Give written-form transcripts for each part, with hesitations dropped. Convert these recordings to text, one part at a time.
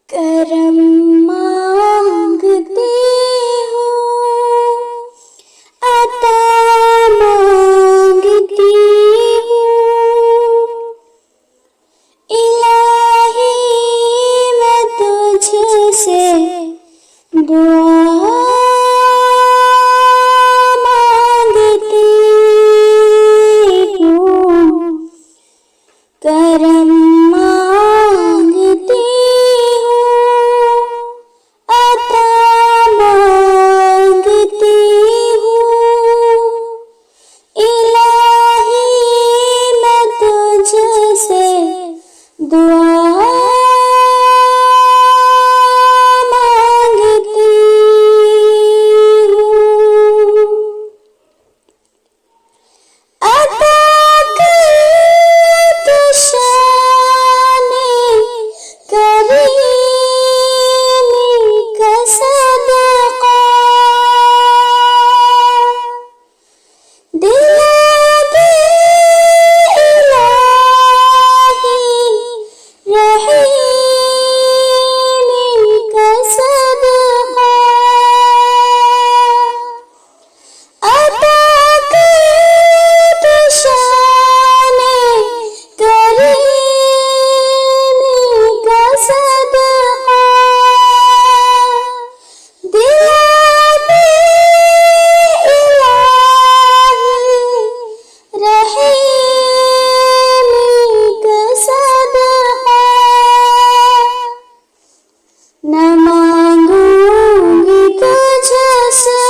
करम मांगती हूँ, अता मांगती हूँ, इलाही मैं तुझसे दुआ मांगती हूँ, करम मांगती हूँ, अता मांगती हूँ, इलाही मैं तुझसे दुआ मांगती हूँ। अता कर तू शाने करीमी का सदका, दिला दे इलाही रहीमी का सदका, अता कर तू शाने करीमी का सदका, दिला दे इलाही रहीमी का सदका। न मांगूंगी तुझसे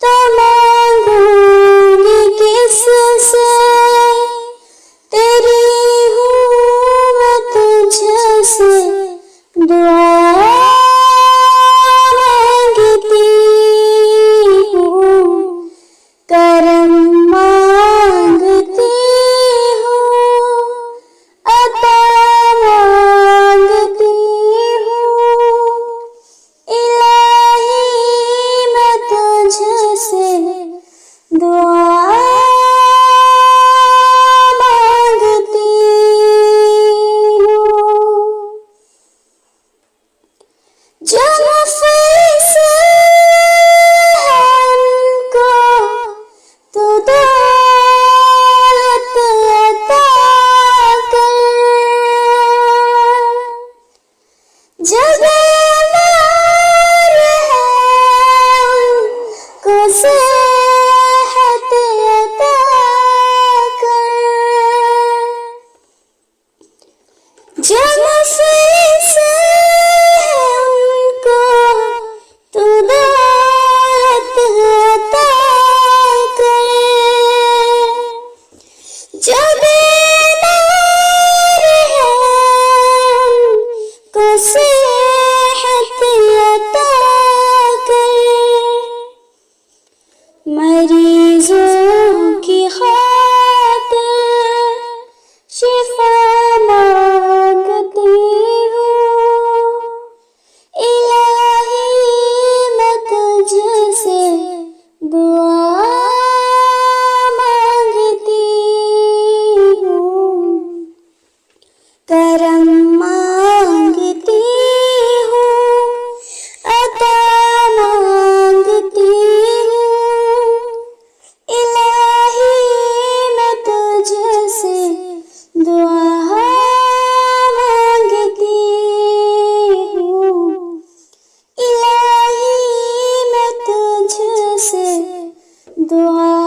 तो मांगूंगी किससे, तेरी हूँ मैं तुझसे दुआ मांगती हूँ, करम मांगती हूँ, अता मांगती हूँ, इलाही मैं तुझसे दुआ मांगती हूँ। जो मुझसे है उनको तू दौलत अता कर, जो बीमार है उनको सेहत अता कर, जो मुझसे है उनको तू दौलत अता कर, जो बीमार है उनको सेहत अता कर, मरीजों की खातिर शिफा मांगती हूँ, इलाही मैं तुझसे दुआ मांगती हूँ, करम मांगती हूँ, अता मांगती हूँ, इलाही मैं तुझसे दुआ मांगती हूँ, इलाही मैं तुझसे दुआ